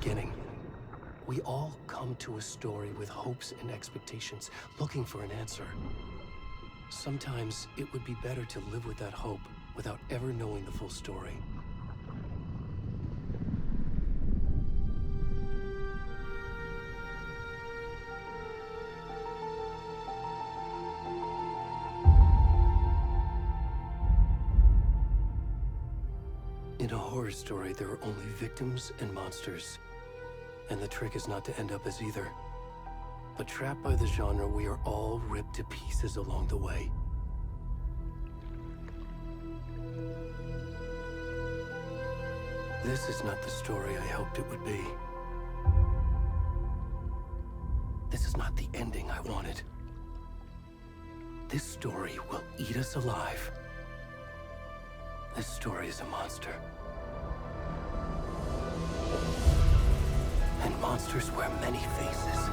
beginning. We all come to a story with hopes and expectations, looking for an answer. Sometimes it would be better to live with that hope without ever knowing the full story. In a horror story, there are only victims and monsters. And the trick is not to end up as either. But trapped by the genre, we are all ripped to pieces along the way. This is not the story I hoped it would be. This is not the ending I wanted. This story will eat us alive. This story is a monster. And monsters wear many faces.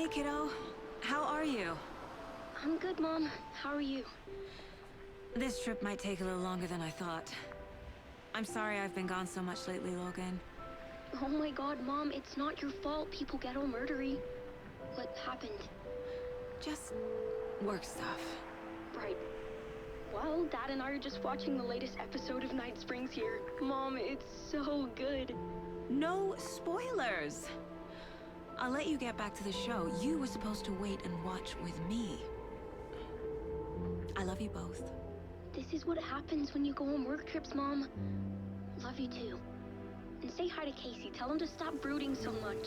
Hey, kiddo. How are you? I'm good, Mom. How are you? This trip might take a little longer than I thought. I'm sorry I've been gone so much lately, Logan. Oh my god, Mom, it's not your fault people get all murdery. What happened? Just work stuff. Right. Well, Dad and I are just watching the latest episode of Night Springs here. Mom, it's so good. No spoilers! I'll let you get back to the show. You were supposed to wait and watch with me. I love you both. This is what happens when you go on work trips, Mom. Love you too. And say hi to Casey. Tell him to stop brooding so much.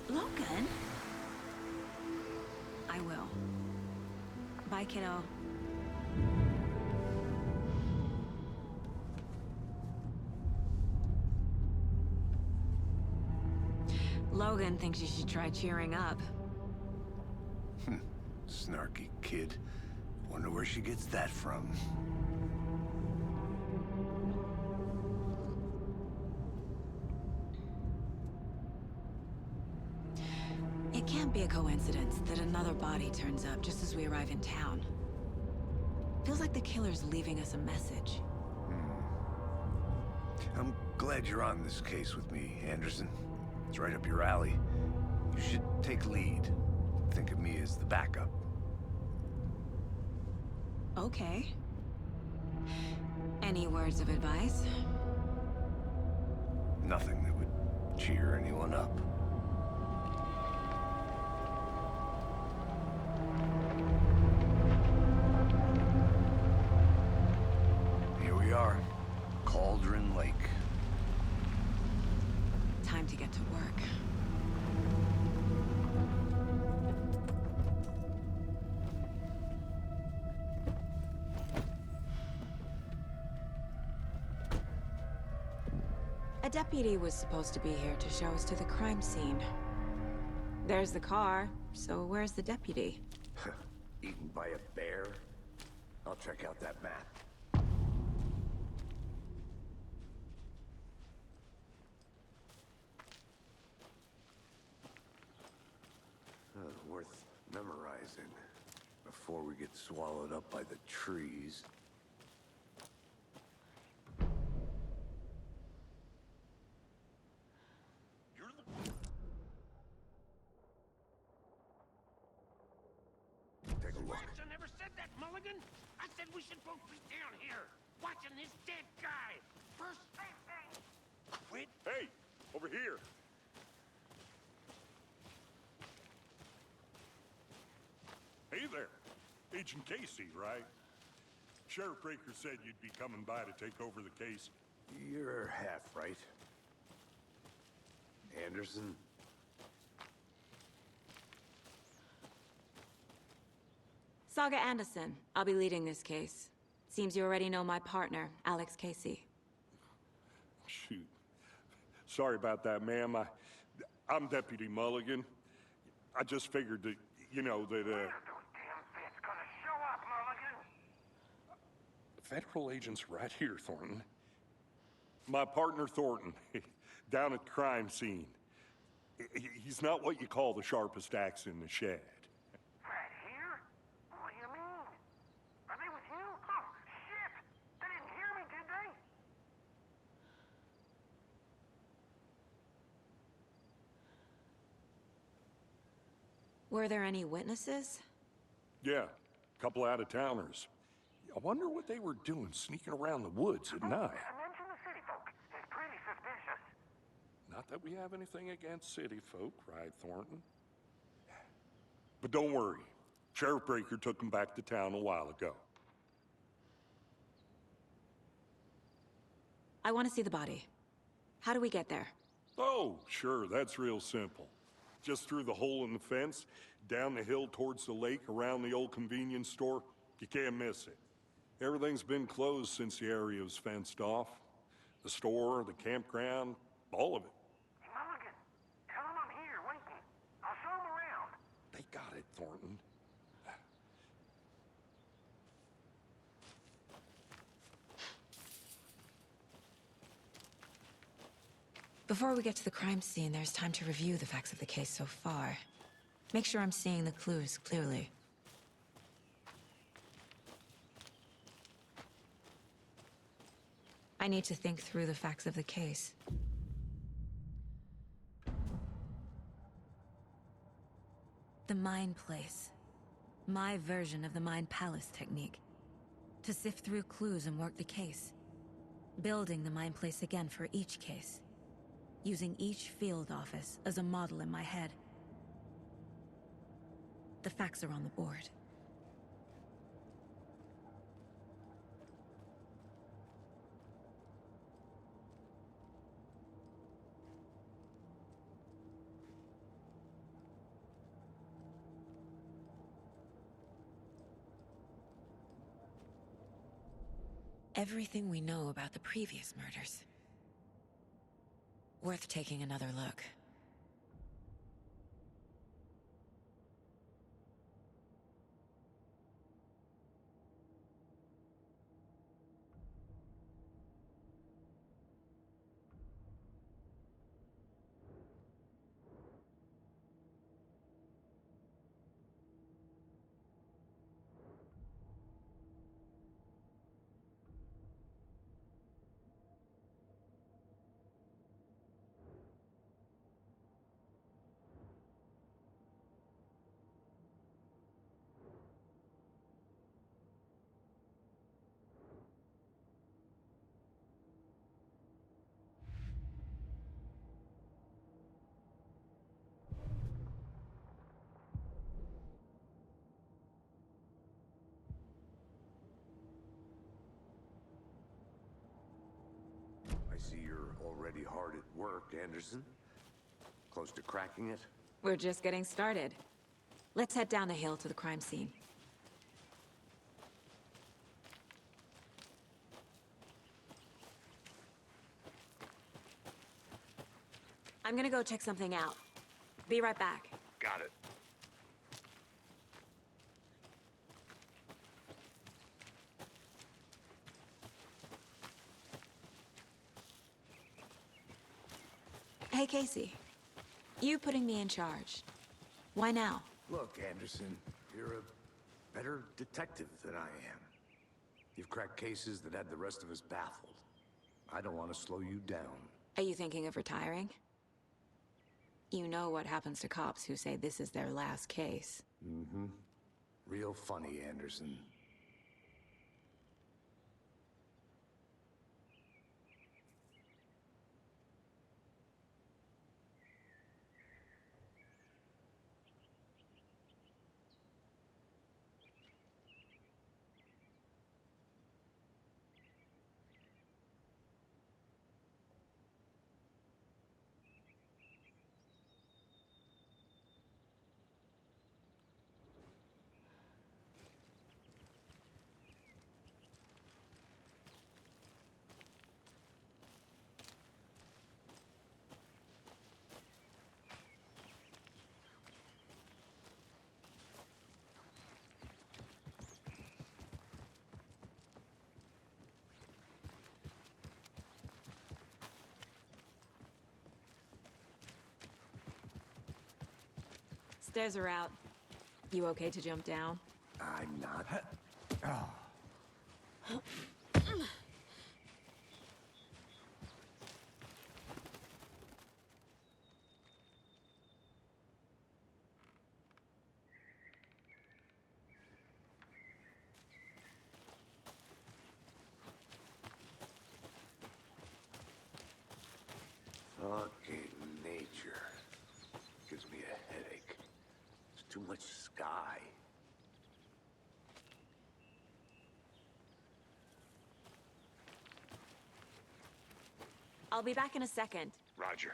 Logan? I will. Bye, kiddo. Logan thinks you should try cheering up. Snarky kid. Wonder where she gets that from. It can't be a coincidence that another body turns up just as we arrive in town. Feels like the killer's leaving us a message. I'm glad you're on this case with me, Anderson. It's right up your alley. You should take lead. Think of me as the backup. Okay. Any words of advice? Nothing that would cheer anyone up. Here we are. Cauldron Lake. Time to get to work. A deputy was supposed to be here to show us to the crime scene. There's the car, so where's the deputy? Eaten by a bear? I'll check out that map. Worth memorizing before we get swallowed up by the trees. Take a look. I never said that, Mulligan. I said we should both be down here, watching this dead guy. First thing. Wait. Hey, over here. Hey there. Agent Casey, right? Sheriff Breaker said you'd be coming by to take over the case. You're half right. Anderson? Saga Anderson. I'll be leading this case. Seems you already know my partner, Alex Casey. Shoot. Sorry about that, ma'am. I'm Deputy Mulligan. I just figured that, you know, that, Those damn feds gonna show up, Mulligan. Federal agent's right here, Thornton. My partner, Thornton, down at the crime scene. He's not what you call the sharpest axe in the shed. Right here? What do you mean? Are they with you? Oh, shit! They didn't hear me, did they? Were there any witnesses? Yeah, a couple out-of-towners. I wonder what they were doing sneaking around the woods at night. Mention the city folk. It's pretty suspicious. Not that we have anything against city folk, right, Thornton? But don't worry. Sheriff Breaker took them back to town a while ago. I want to see the body. How do we get there? Oh, sure, that's real simple. Just through the hole in the fence, down the hill towards the lake, around the old convenience store. You can't miss it. Everything's been closed since the area was fenced off. The store, the campground, all of it. Hey, Mulligan, tell them I'm here, waiting. I'll show them around. They got it, Thornton. Before we get to the crime scene, there's time to review the facts of the case so far. Make sure I'm seeing the clues clearly. I need to think through the facts of the case. The Mind Place. My version of the Mind Palace technique. To sift through clues and work the case. Building the Mind Place again for each case. Using each field office as a model in my head. The facts are on the board. Everything we know about the previous murders. Worth taking another look. I see you're already hard at work, Anderson. Close to cracking it? We're just getting started. Let's head down the hill to the crime scene. I'm gonna go check something out. Be right back. Got it. Hey, Casey. You putting me in charge. Why now? Look, Anderson, you're a better detective than I am. You've cracked cases that had the rest of us baffled. I don't want to slow you down. Are you thinking of retiring? You know what happens to cops who say this is their last case. Mm-hmm. Real funny, Anderson. Stairs are out. You okay to jump down? I'm not. Fucking nature. Gives me a headache. There's too much sky. I'll be back in a second. Roger.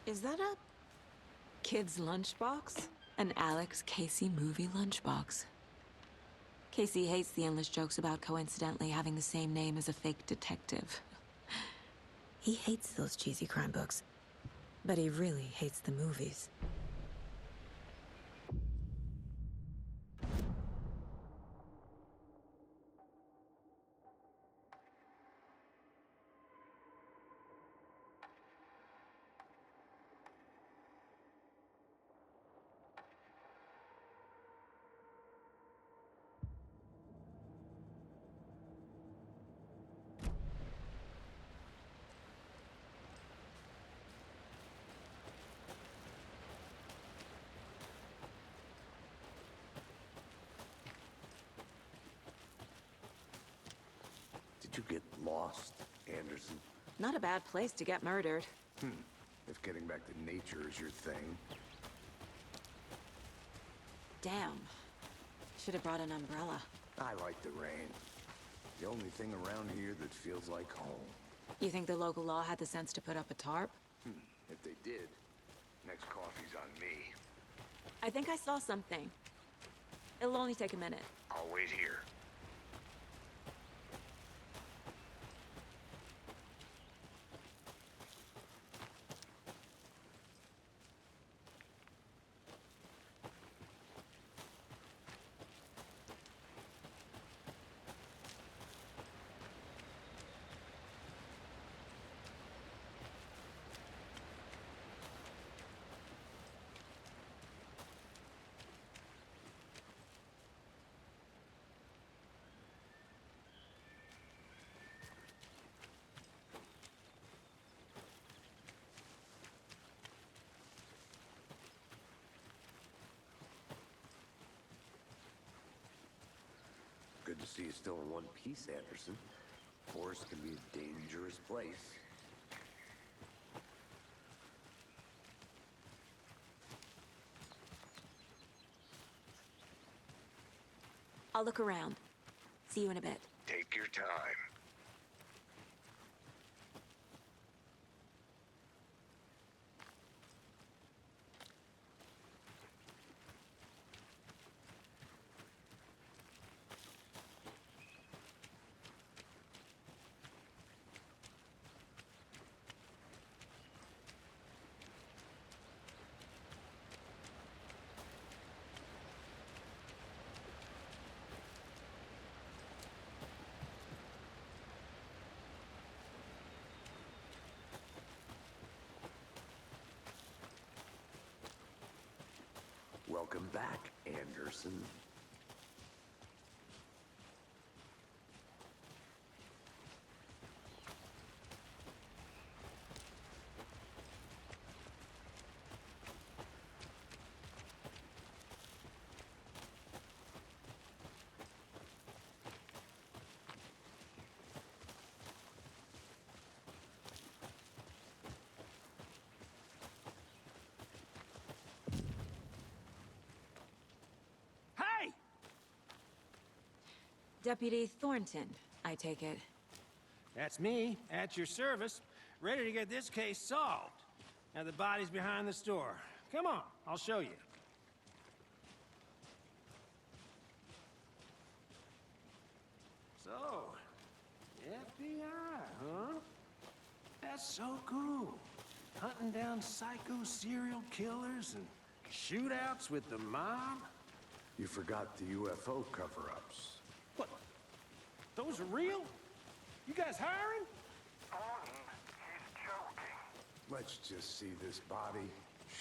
Is that a kid's lunchbox? An Alex Casey movie lunchbox. Casey hates the endless jokes about coincidentally having the same name as a fake detective. He hates those cheesy crime books, but he really hates the movies. Did you get lost, Anderson? Not a bad place to get murdered. If getting back to nature is your thing. Damn. Should have brought an umbrella. I like the rain. The only thing around here that feels like home. You think the local law had the sense to put up a tarp? If they did, next coffee's on me. I think I saw something. It'll only take a minute. I'll wait here. Good to see you still in one piece, Anderson. Forest can be a dangerous place. I'll look around. See you in a bit. Take your time. Welcome back, Anderson. Hey! Deputy Thornton, I take it. That's me, at your service, ready to get this case solved. Now the body's behind the store. Come on, I'll show you. So, FBI, huh? That's so cool. Hunting down psycho serial killers and shootouts with the mob? You forgot the UFO cover-ups. What? Those are real? You guys hiring? Let's just see this body,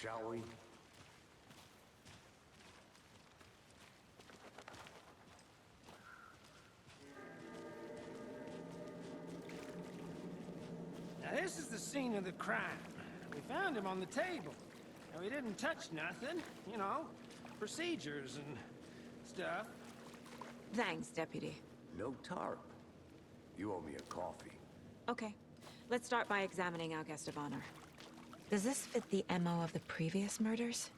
shall we? Now this is the scene of the crime. We found him on the table. And we didn't touch nothing, you know, procedures and stuff. Thanks, Deputy. No tarp. You owe me a coffee. Okay. Let's start by examining our guest of honor. Does this fit the MO of the previous murders?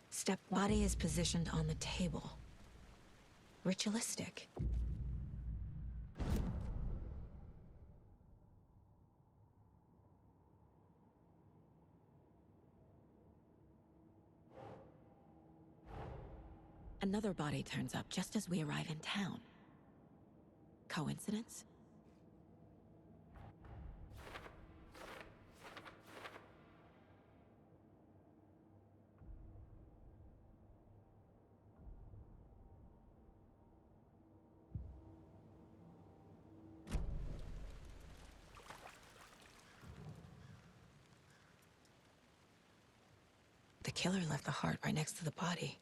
Step body is positioned on the table. Ritualistic. Another body turns up just as we arrive in town. Coincidence? The killer left the heart right next to the body.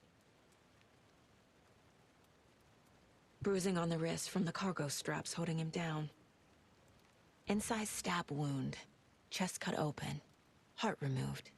Bruising on the wrist from the cargo straps holding him down. Incised stab wound. Chest cut open. Heart removed.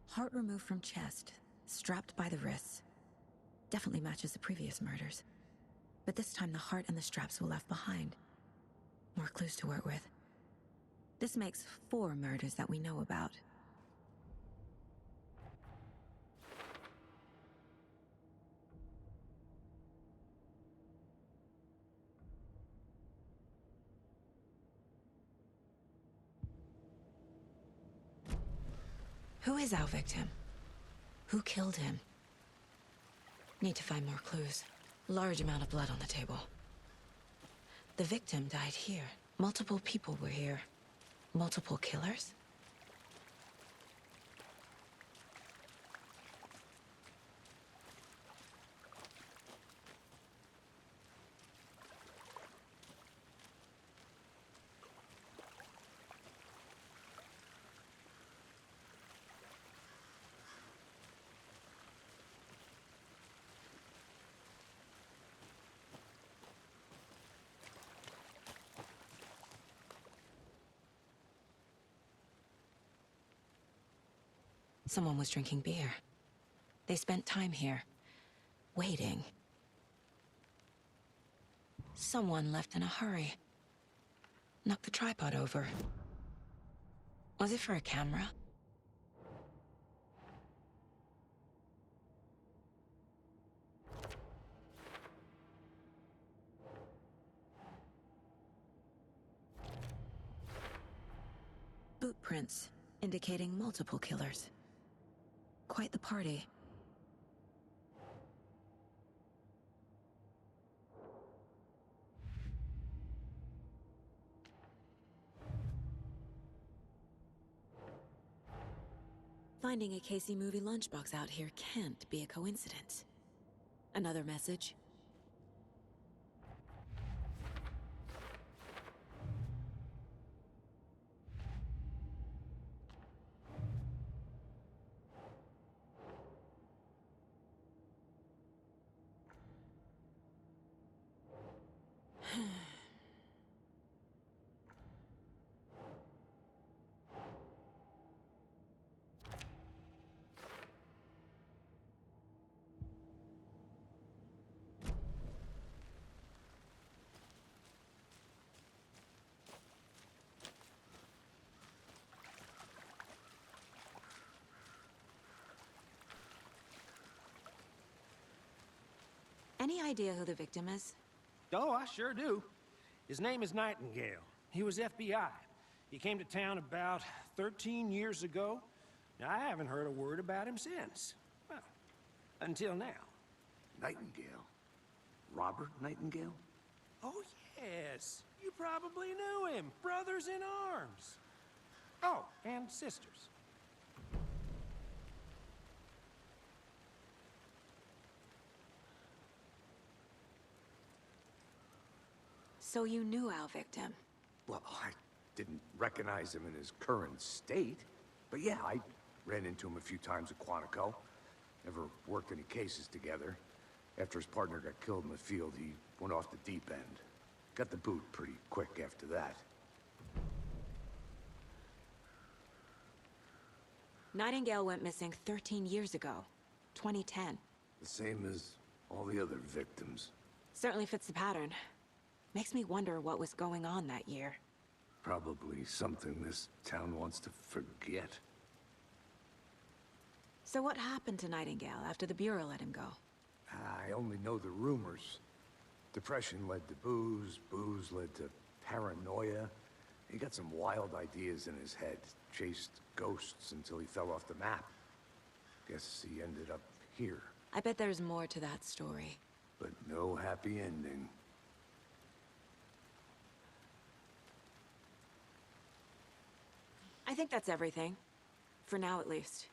Heart removed from chest, strapped by the wrists. Definitely matches the previous murders. But this time the heart and the straps were left behind. More clues to work with. This makes 4 murders that we know about. Who is our victim? Who killed him? Need to find more clues. Large amount of blood on the table. The victim died here. Multiple people were here. Multiple killers? Someone was drinking beer. They spent time here, waiting. Someone left in a hurry. Knocked the tripod over. Was it for a camera? Boot prints, indicating multiple killers. Quite the party. Finding a Casey movie lunchbox out here can't be a coincidence. Another message? Any idea who the victim is? Oh, I sure do. His name is Nightingale. He was FBI. He came to town about 13 years ago. Now, I haven't heard a word about him since. Well, until now. Nightingale? Robert Nightingale? Oh, yes. You probably knew him. Brothers in arms. Oh, and sisters. So you knew our victim? Well, I didn't recognize him in his current state. But yeah, I ran into him a few times at Quantico. Never worked any cases together. After his partner got killed in the field, he went off the deep end. Got the boot pretty quick after that. Nightingale went missing 13 years ago. 2010. The same as all the other victims. Certainly fits the pattern. Makes me wonder what was going on that year. Probably something this town wants to forget. So what happened to Nightingale after the Bureau let him go? I only know the rumors. Depression led to booze, booze led to paranoia. He got some wild ideas in his head, chased ghosts until he fell off the map. Guess he ended up here, I bet there's more to that story. but no happy ending. I think that's everything. For now, at least.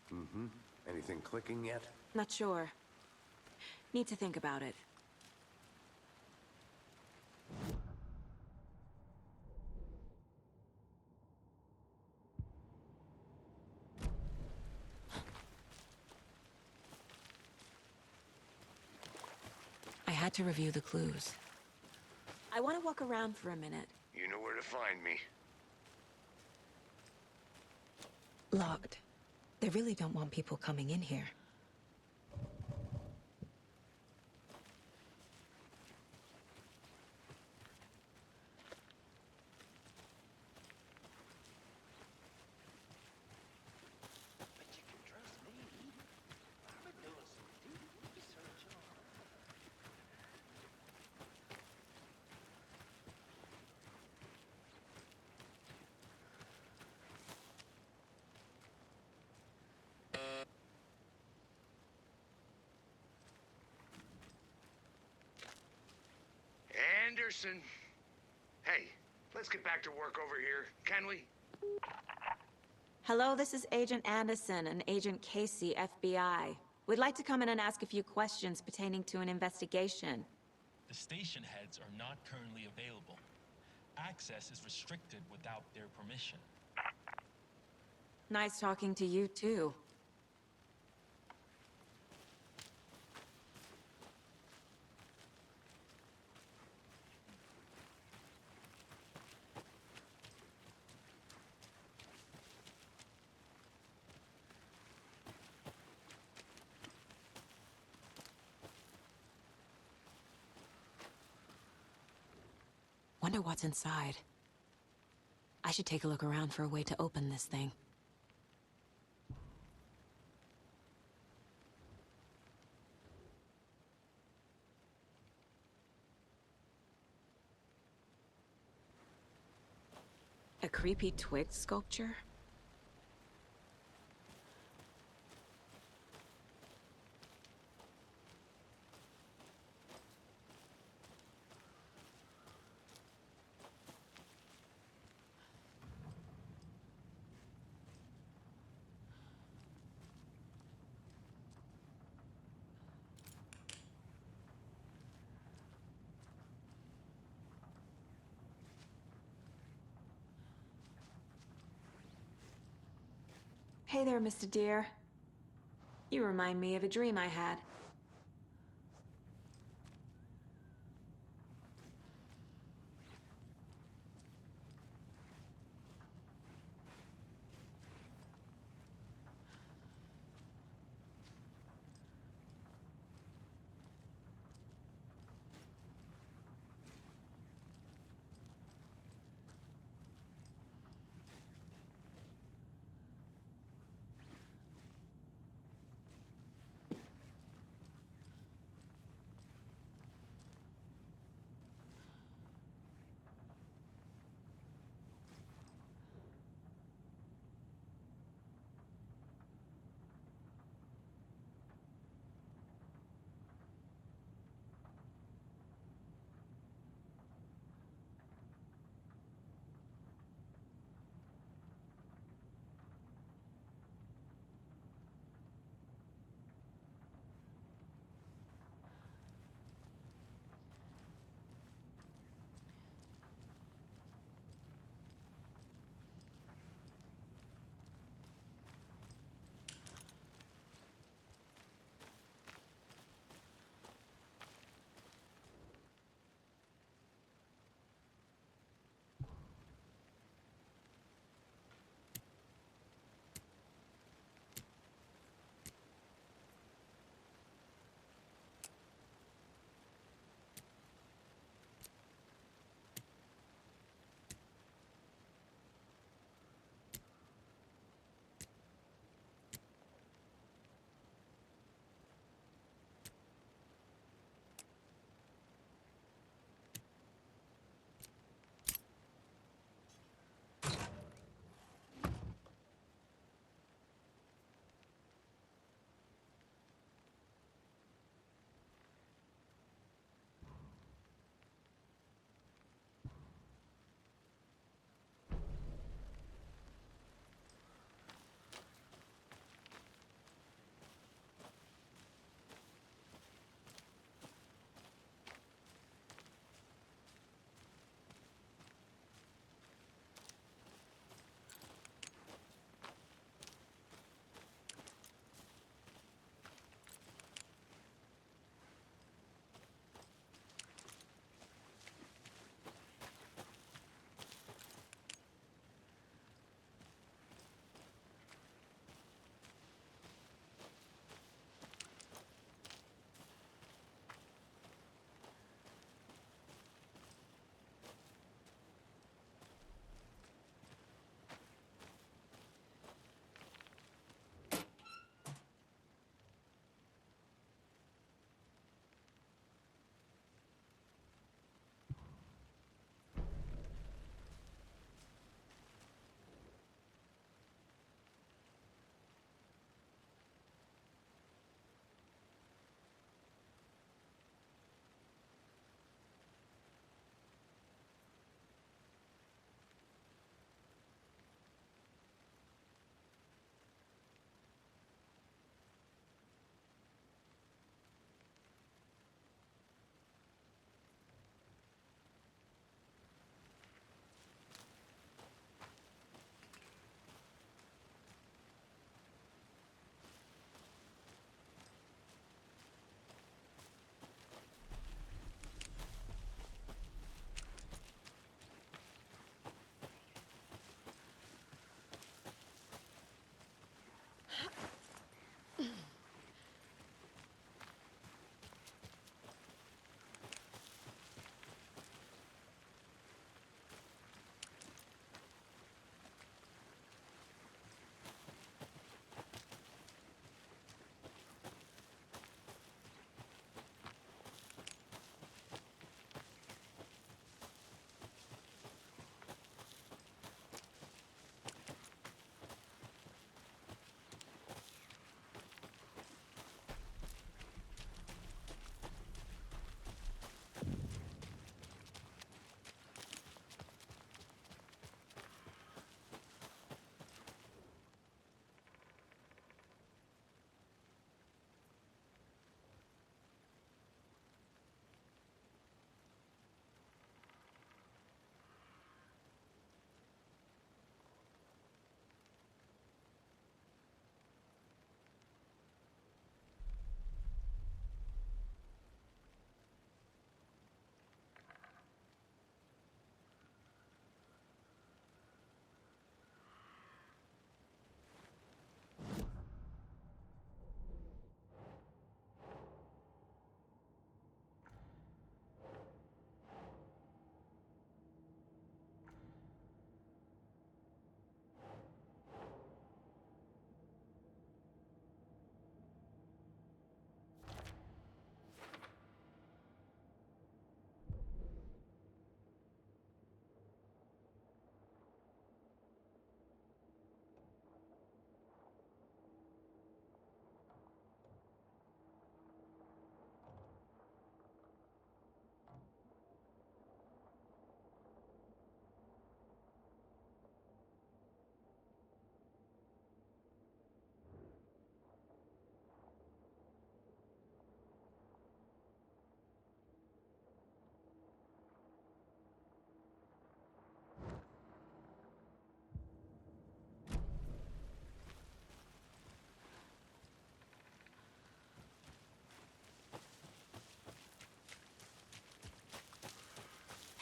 Anything clicking yet? Not sure. Need to think about it. I had to review the clues. I want to walk around for a minute. You know where to find me. Locked. They really don't want people coming in here. Anderson! Hey, let's get back to work over here, can we? Hello, this is Agent Anderson and Agent Casey, FBI. We'd like to come in and ask a few questions pertaining to an investigation. The station heads are not currently available. Access is restricted without their permission. Nice talking to you, too. Wonder what's inside. I should take a look around for a way to open this thing. A creepy twig sculpture? Hey there, Mr. Deer. You remind me of a dream I had.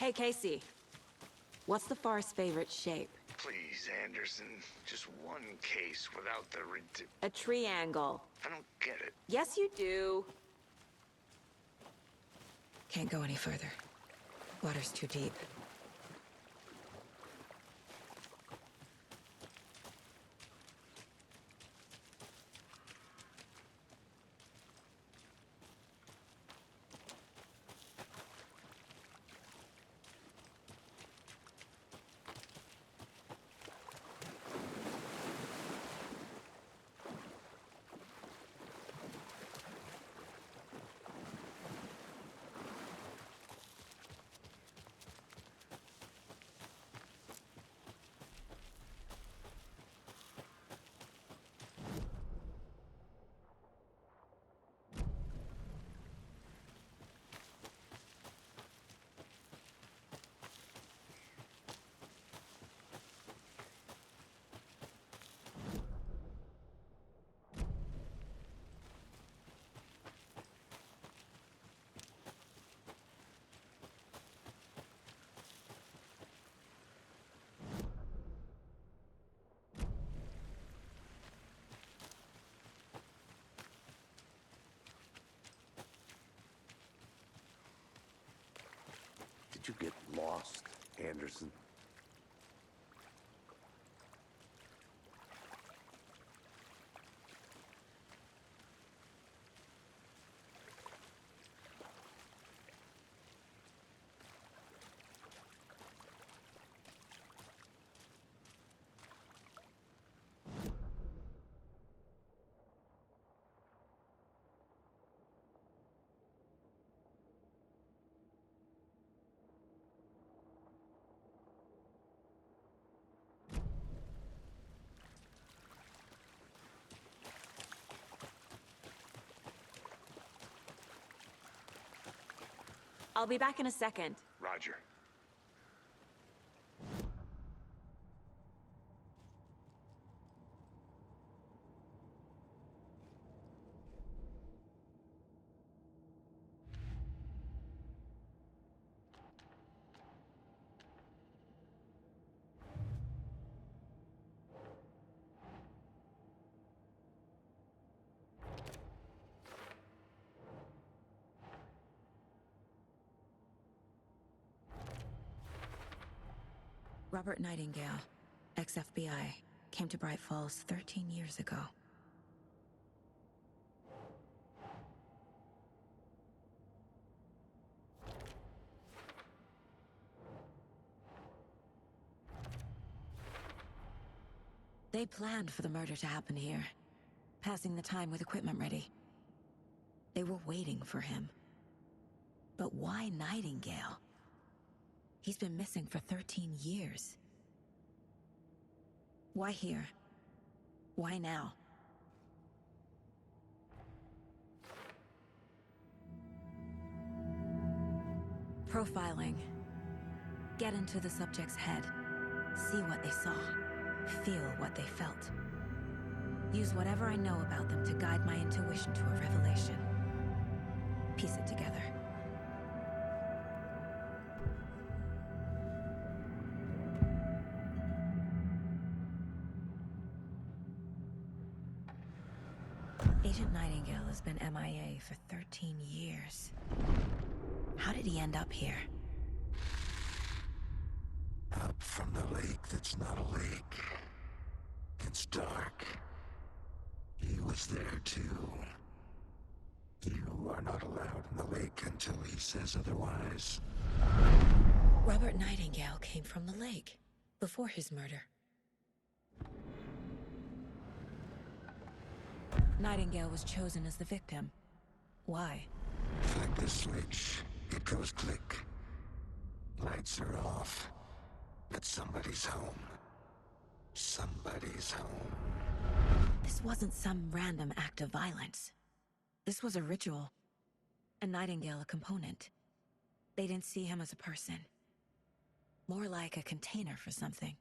Hey, Casey. What's the Forest's favorite shape? Please, Anderson. Just one case without the A triangle. I don't get it. Yes, you do. Can't go any further. Water's too deep. Did you get lost, Anderson? I'll be back in a second. Roger. Robert Nightingale, ex-FBI, came to Bright Falls 13 years ago. They planned for the murder to happen here, passing the time with equipment ready. They were waiting for him. But why Nightingale? He's been missing for 13 years. Why here? Why now? Profiling. Get into the subject's head. See what they saw. Feel what they felt. Use whatever I know about them to guide my intuition to a revelation. Piece it together. Agent Nightingale has been MIA for 13 years. How did he end up here? Up from the lake that's not a lake. It's dark. He was there too. You are not allowed in the lake until he says otherwise. Robert Nightingale came from the lake, before his murder. Nightingale was chosen as the victim. Why? Flick the switch. It goes click. Lights are off. But somebody's home. Somebody's home. This wasn't some random act of violence. This was a ritual. And Nightingale a component. They didn't see him as a person. More like a container for something.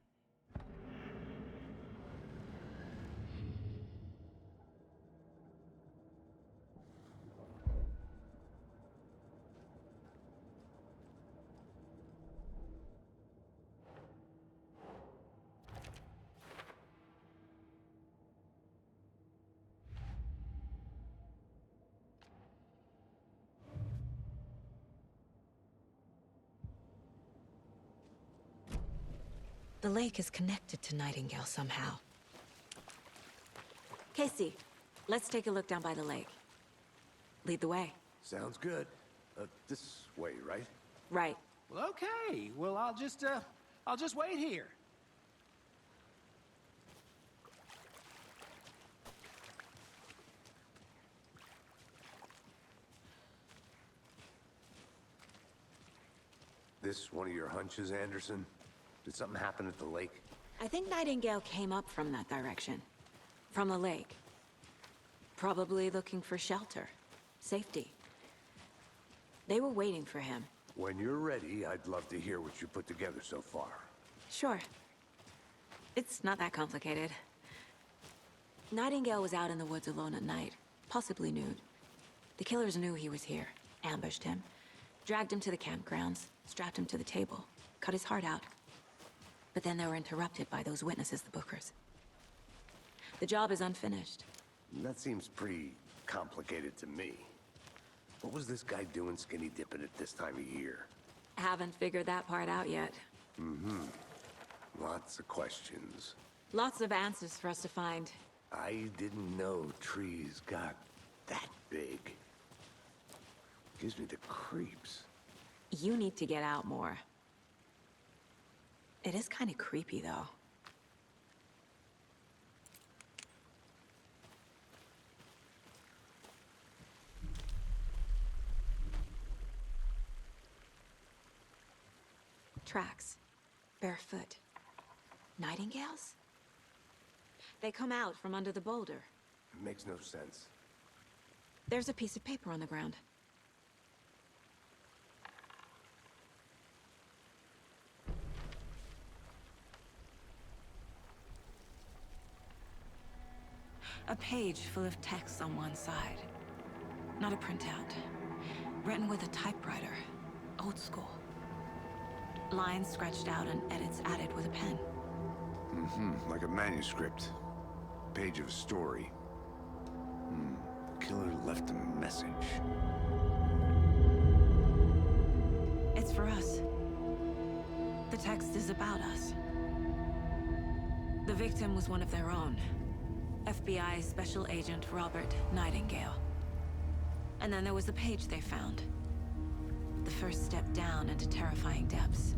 The lake is connected to Nightingale somehow. Casey, let's take a look down by the lake. Lead the way. Sounds good. This way, right? Right. Well, okay. Well, I'll just wait here. This one of your hunches, Anderson? Did something happen at the lake? I think Nightingale came up from that direction. From the lake. Probably looking for shelter. Safety. They were waiting for him. When you're ready, I'd love to hear what you put together so far. Sure. It's not that complicated. Nightingale was out in the woods alone at night, possibly nude. The killers knew he was here, ambushed him, dragged him to the campgrounds, strapped him to the table, cut his heart out. But then they were interrupted by those witnesses, the Bookers. The job is unfinished. That seems pretty complicated to me. What was this guy doing skinny dipping at this time of year? Haven't figured that part out yet. Lots of questions. Lots of answers for us to find. I didn't know trees got that big. Gives me the creeps. You need to get out more. It is kind of creepy, though. Tracks. Barefoot. Nightingales? They come out from under the boulder. It makes no sense. There's a piece of paper on the ground. A page full of text on one side. Not a printout. Written with a typewriter. Old school. Lines scratched out and edits added with a pen. Like a manuscript. Page of a story. Killer left a message. It's for us. The text is about us. The victim was one of their own. FBI Special Agent Robert Nightingale. And then there was the page they found. The first step down into terrifying depths.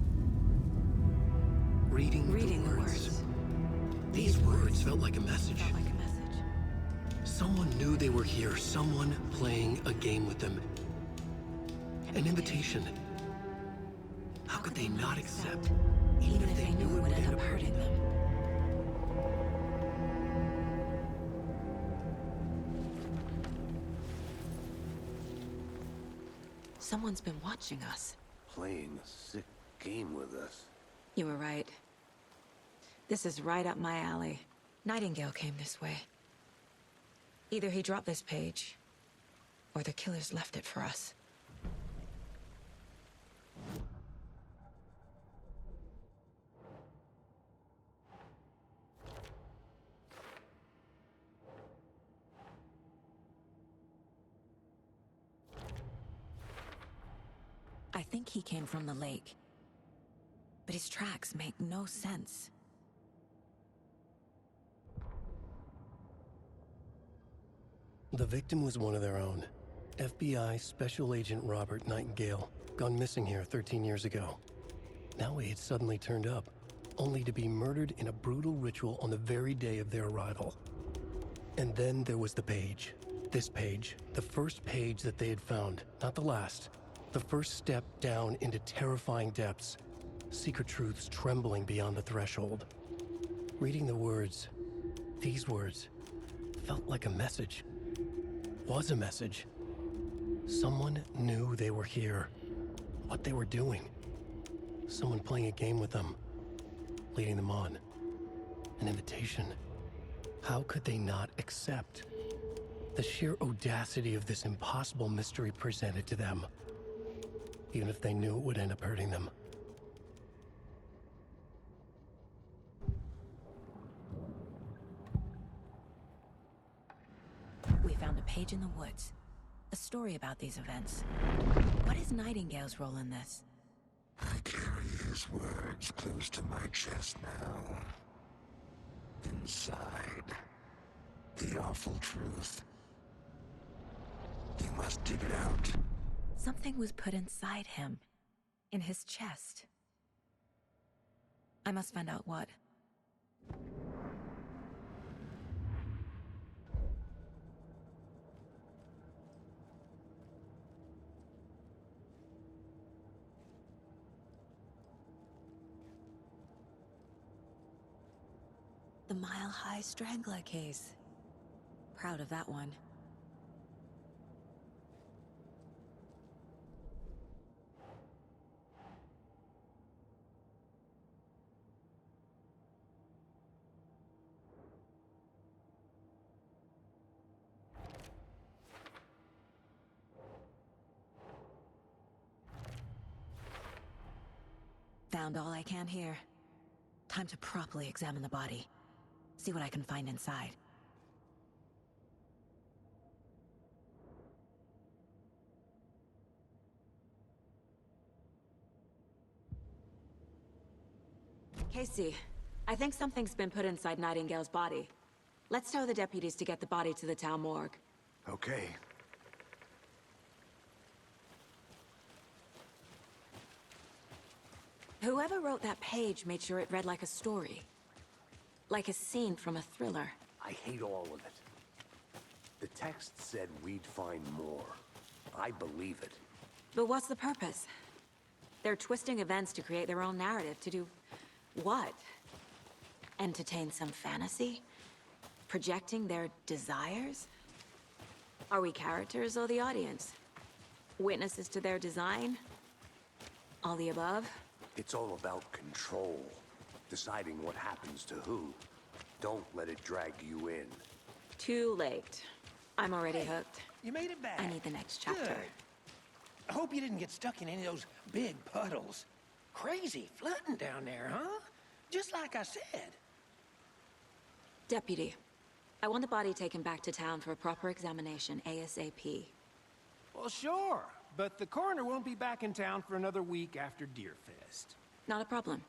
Reading the words. These words felt like a message. Felt like a message. Someone knew they were here, someone playing a game with them. An invitation. How could they not accept, even if they knew it would end up hurting them? Someone's been watching us. Playing a sick game with us. You were right. This is right up my alley. Nightingale came this way. Either he dropped this page, or the killers left it for us. I think he came from the lake. But his tracks make no sense. The victim was one of their own. FBI Special Agent Robert Nightingale, gone missing here 13 years ago. Now he had suddenly turned up, only to be murdered in a brutal ritual on the very day of their arrival. And then there was the page. This page, the first page that they had found, not the last. The first step down into terrifying depths. Secret truths trembling beyond the threshold. Reading the words, these words, felt like a message. Was a message. Someone knew they were here. What they were doing. Someone playing a game with them. Leading them on. An invitation. How could they not accept? The sheer audacity of this impossible mystery presented to them. Even if they knew it would end up hurting them. We found a page in the woods. A story about these events. What is Nightingale's role in this? I carry you. his words close to my chest now. Inside, the awful truth. You must dig it out. Something was put inside him. In his chest. I must find out what. The Mile High Strangler case. Proud of that one. Found all I can here. Time to properly examine the body. See what I can find inside. Casey, I think something's been put inside Nightingale's body. Let's tell the deputies to get the body to the town morgue. Okay. Whoever wrote that page made sure it read like a story. Like a scene from a thriller. I hate all of it. The text said we'd find more. I believe it. But what's the purpose? They're twisting events to create their own narrative to do... what? Entertain some fantasy? Projecting their desires? Are we characters or the audience? Witnesses to their design? All the above? It's all about control. Deciding what happens to who. Don't let it drag you in. Too late. I'm already hooked. You made it back. I need the next chapter. Good. I hope you didn't get stuck in any of those big puddles. Crazy flooding down there, huh? Just like I said. Deputy, I want the body taken back to town for a proper examination ASAP. Well, sure. But the coroner won't be back in town for another week after Deerfest. Not a problem.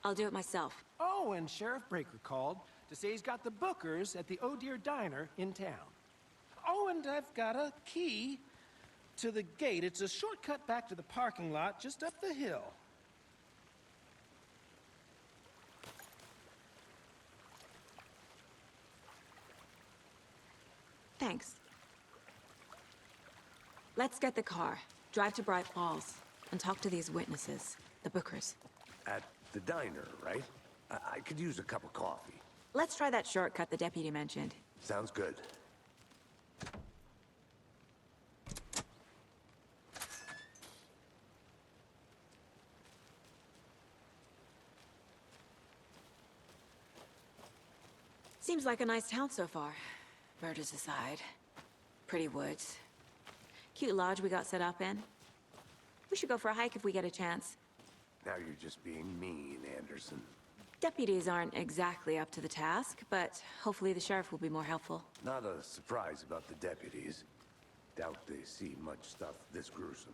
I'll do it myself. Oh, and Sheriff Breaker called to say he's got the Bookers at the Oh Deer Diner in town. Oh, and I've got a key to the gate. It's a shortcut back to the parking lot just up the hill. Thanks. Let's get the car, drive to Bright Falls, and talk to these witnesses, the Bookers. At the diner, right? I could use a cup of coffee. Let's try that shortcut the deputy mentioned. Sounds good. Seems like a nice town so far. Murders aside. Pretty woods. Cute lodge we got set up in. We should go for a hike if we get a chance. Now you're just being mean, Anderson. Deputies aren't exactly up to the task, but hopefully the sheriff will be more helpful. Not a surprise about the deputies. Doubt they see much stuff this gruesome.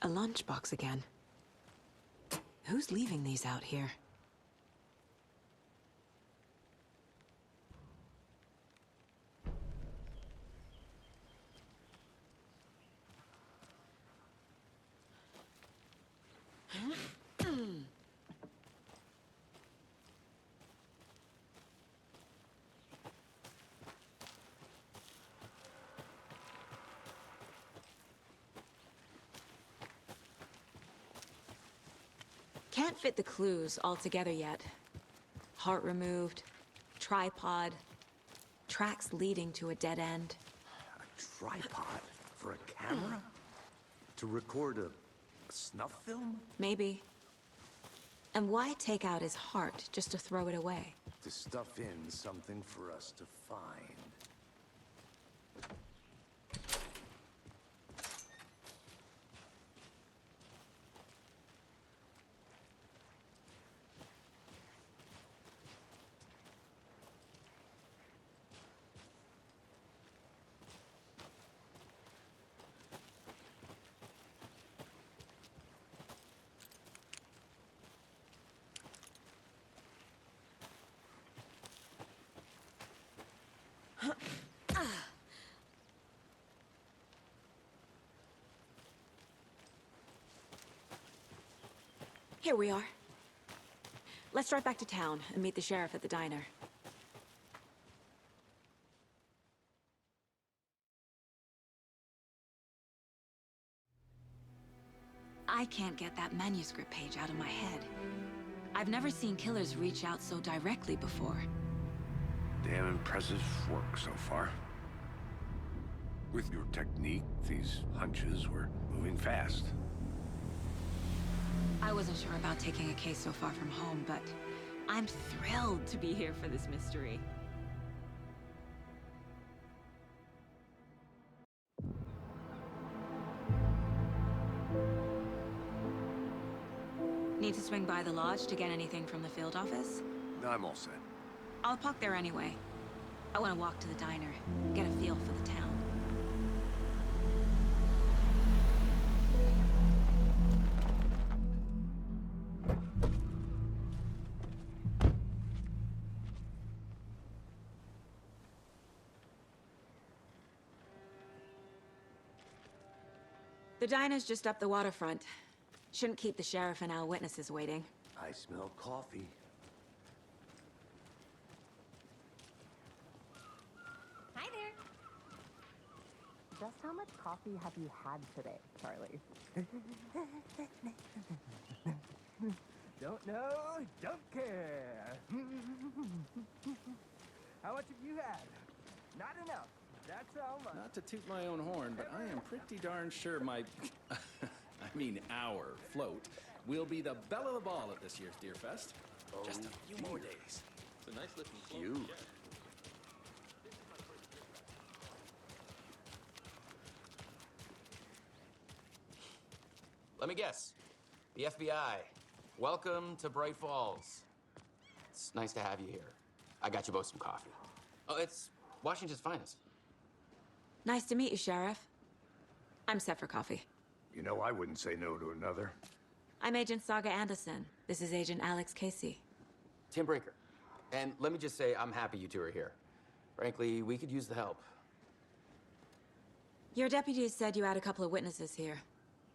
A lunchbox again. Who's leaving these out here? Can't fit the clues all together yet. Heart removed, tripod, tracks leading to a dead end. A tripod for a camera? To record a snuff film? Maybe. And why take out his heart just to throw it away? To stuff in something for us to find. Here we are. Let's drive back to town and meet the sheriff at the diner. I can't get that manuscript page out of my head. I've never seen killers reach out so directly before. Damn impressive work so far. With your technique, these hunches were moving fast. I wasn't sure about taking a case so far from home, but I'm thrilled to be here for this mystery. Need to swing by the lodge to get anything from the field office? I'm all set. I'll park there anyway. I want to walk to the diner, get a feel for the town. The diner's just up the waterfront. Shouldn't keep the sheriff and our witnesses waiting. I smell coffee. Hi there. Just how much coffee have you had today, Charlie? Don't know, don't care. How much have you had? Not enough. That's how much. Not to toot my own horn, but I am pretty darn sure my... our float will be the belle of the ball at this year's Deer Fest. Just a few more days. It's a nice looking float. You. Let me guess. The FBI. Welcome to Bright Falls. It's nice to have you here. I got you both some coffee. Oh, it's Washington's finest. Nice to meet you, Sheriff. I'm set for coffee. You know, I wouldn't say no to another. I'm Agent Saga Anderson. This is Agent Alex Casey. Tim Brinker. And let me just say, I'm happy you two are here. Frankly, we could use the help. Your deputies said you had a couple of witnesses here.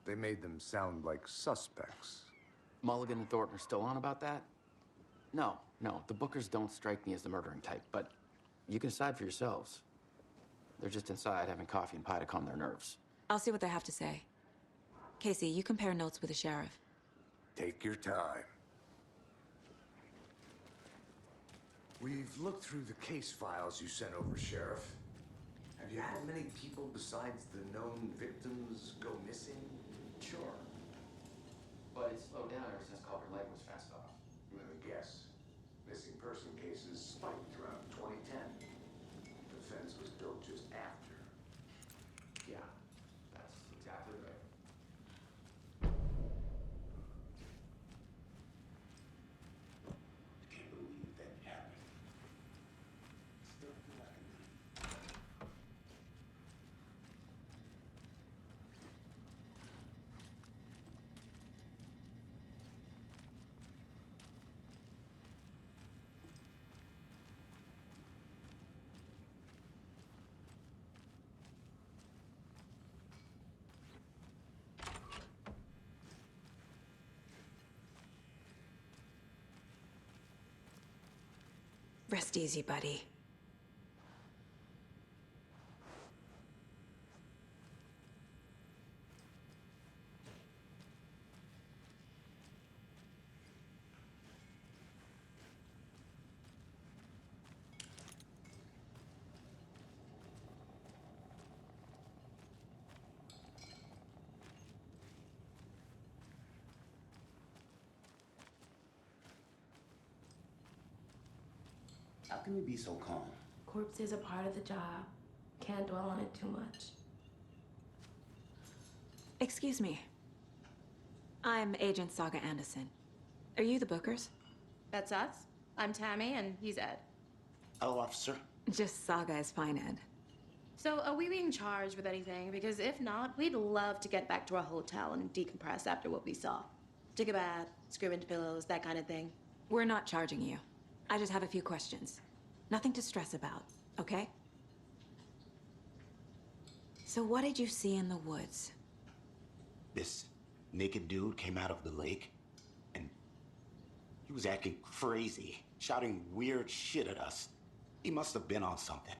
They made them sound like suspects. Mulligan and Thornton are still on about that? No, the Bookers don't strike me as the murdering type, but you can decide for yourselves. They're just inside having coffee and pie to calm their nerves. I'll see what they have to say. Casey, you compare notes with the sheriff. Take your time. We've looked through the case files you sent over, Sheriff. Have you had many people besides the known victims go missing? Sure. But it's slowed down ever since Culver Lake was fenced off. Let me guess. Missing person cases spiked around 2010. The fence was built just after. Yeah, that's exactly right. I can't believe that happened. Still feel like a Rest easy, buddy. How can you be so calm? Corpses are part of the job. Can't dwell on it too much. Excuse me. I'm Agent Saga Anderson. Are you the Bookers? That's us. I'm Tammy, and he's Ed. Hello, officer. Just Saga is fine, Ed. So, are we being charged with anything? Because if not, we'd love to get back to our hotel and decompress after what we saw. Take a bath, scream into pillows, that kind of thing. We're not charging you. I just have a few questions. Nothing to stress about, okay? So what did you see in the woods? This naked dude came out of the lake, and he was acting crazy, shouting weird shit at us. He must have been on something.